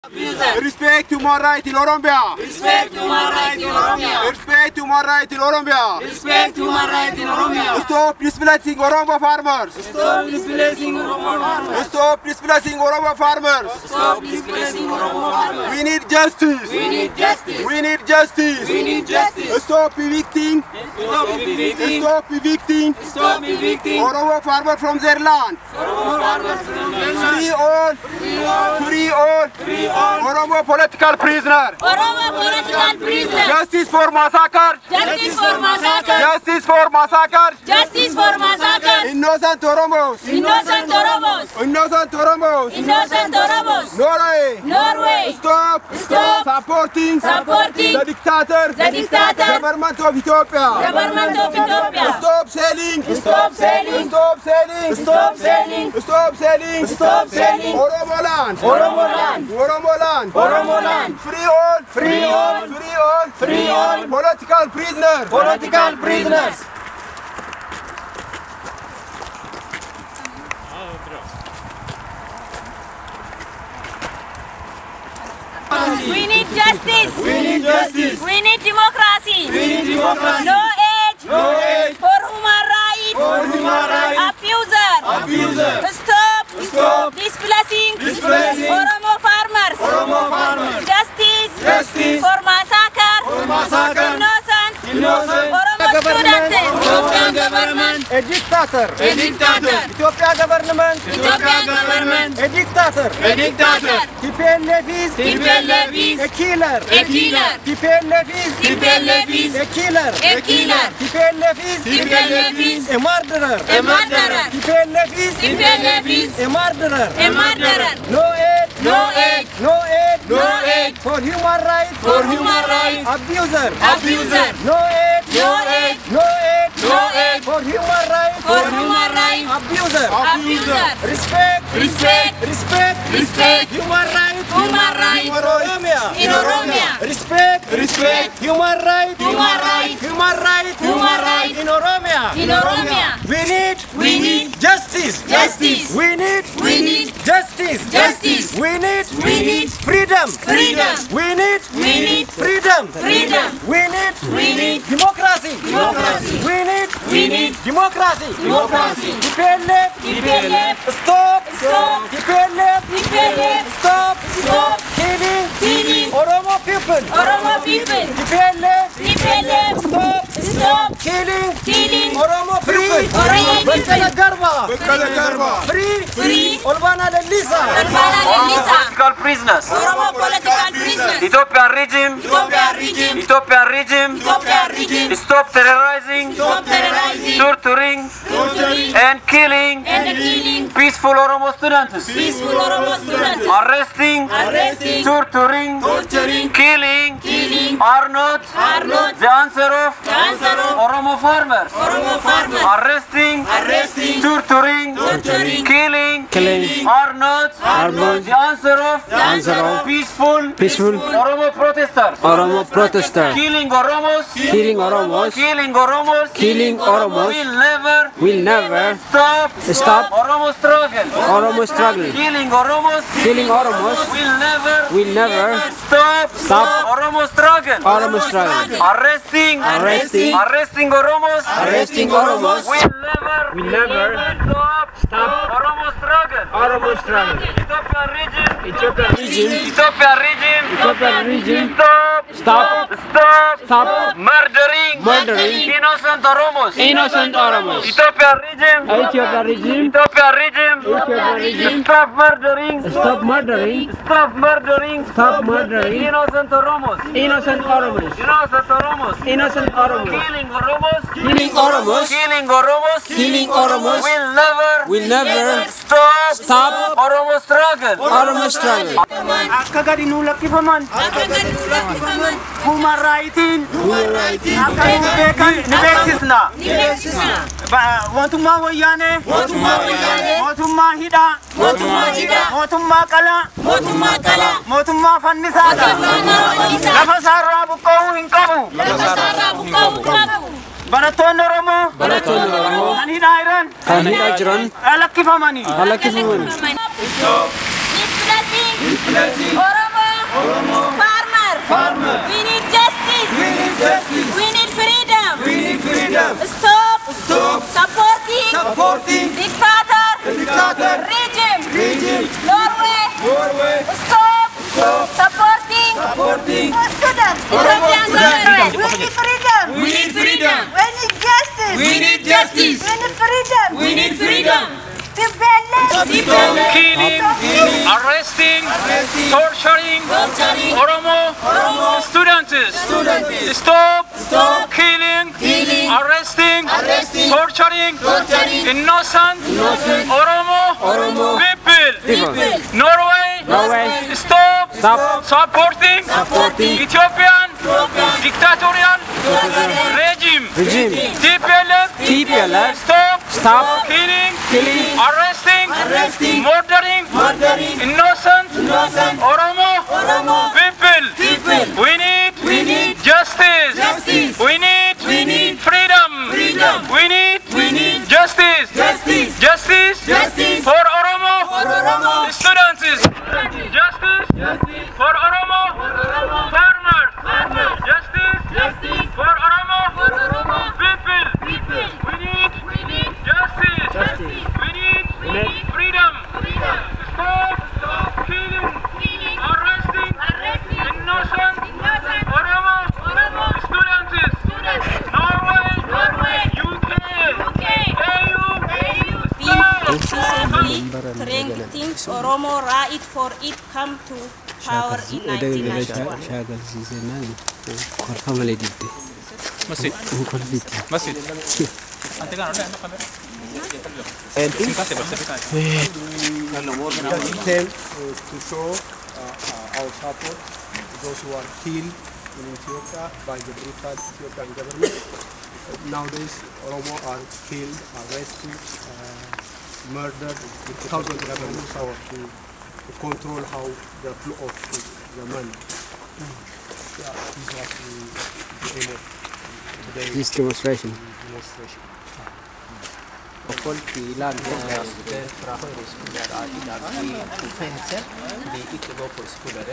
Respect human rights in Oromia. Respect human rights in Oromia. Respect human rights in Oromia. Respect human rights in Oromia. Stop displacing Oromo farmers. Stop displacing Oromo farmers. Stop displacing Oromo farmers. Stop displacing Oromo farmers. We need justice. We need justice. We need justice. We need justice. Stop evicting. Stop evicting. Stop evicting. Stop evicting. Oromo farmers from their land. Oromo farmers from their land. Free all. Free all. Free all. Free all. Oromo political prisoner. Oromo political prisoner. Justice for massacre. Justice for massacre. Justice for massacre. Justice for massacre. Innocent Oromos. Innocent Oromos. Innocent Oromos. Innocent Oromos. Norway. Norway. Stop. Stop. Supporting. Supporting. The dictator. The dictator. Government of Ethiopia. Government of Ethiopia. Stop selling. Stop selling. Stop selling. Stop selling. Stop selling. Stop selling. Oromo land. Oromo land. Oromo land. Oromo land. Free all. Free all. Free all. Free all. Political prisoners. Political prisoners. We need justice. We need justice. We need democracy. We need democracy. No age. No age. For human rights. For human rights. Abuser. Abuser. Stop. Stop. Displacing. Displacing. Oromo farmers. Oromo farmers. Justice. Justice. For massacre. For massacre. Innocent. Innocent. Oromo students. Ethiopian government. A dictator. A dictator. Ethiopia government. Ethiopian government. A dictator. A dictator. TPLF is. TPLF is a killer. a killer. TPLF is. TPLF is a killer. a killer. TPLF is. TPLF is a murderer. a murderer. TPLF is. TPLF is a murderer. a murderer. No aid. No aid. No aid. No aid. For human rights. For human rights. Abuser. Abuser. No aid. No aid. No aid. No aid. For human rights. For human rights. Abuser. Abuser. Respect. Respect. Respect. Respect. Human rights. Human rights. In Oromia. In Oromia. Respect. Respect. Human rights. Human rights. Human rights. Human rights. In Oromia. In Oromia. We need justice. Justice. We need justice. Justice. We need need freedom. Freedom. We need freedom. Freedom. We need democracy. Democracy. We need democracy. Democracy. TPLF. TPLF. Stop. Stop. TPLF. TPLF. Stop. Stop. Killing Oromo people. Oromo people. TPLF. TPLF. Stop. Stop. Killing Oromo people. Oromo people. Bekkele Garba. Free. Olbana Lelisa. Political prisoners. Oromo political prisoners. Ethiopian regime. Ethiopian regime. Ethiopian regime. Ethiopian regime. Stop terrorizing. Stop terrorizing. Torturing. And killing. Peaceful Oromo students. Peaceful Oromo students. Arresting. Torturing. Killing. Are not the answer of Oromo farmers. Oromo farmers. Arresting. Torturing. Killing. Are not the answer of peaceful Oromo protesters. Killing Oromos. Will never stop Oromo struggle. Killing Oromos. Will never stop Oromo struggle. Arresting Oromos. Will never stop Oromo struggle. Ethiopia regime. Stop murdering innocent Oromos. Ethiopia regime. Stop murdering innocent Oromos. Killing Oromos. Will never stop Oromo struggle. Akka gadi nu lakkifaman. Human rights. Akka nu beekan ni beeksisna. Mootummaa wayyaanee. Mootummaa hidhaa. Mootummaa qalaa. Mootummaa fannisaa. Lafa isaarraa buqqa'uu hin qabu. Barattoonni Oromoo. Kan hidhaa jiran. Lakkifamanii. Displacing Oromo Farmer. We need justice. We need freedom. Stop. Supporting. Dictator. Regime. Norway. Stop. Supporting. Students. Ethiopian government. We need freedom. We need freedom. We need justice. We need justice. We need freedom. We need freedom. Killing, arresting, torturing Oromo students. Stop killing, arresting, torturing innocent Oromo people. Norway, stop supporting Ethiopian Dectatorial regime. TPLF, stop killing, arresting, murdering innocent Oromo people. We need justice. We need freedom. We need justice. Justice for Oromo students. Justice for Oromo farmers. Justice for Oromo people. We need justice. We need freedom. Stop killing, arresting innocent Oromo students. Norway, UK, EU, Excessively strengthening Oromo right for it come to power in 1991. To show our support to those who are killed in Ethiopia by the brutal Ethiopian government. Nowadays, Oromo are killed, arrested, murdered without the government power to control how the flow of the money. This demonstration. Folkbilen studenter fra høyskoler i dag i Fengsel. De ikke går på skoler.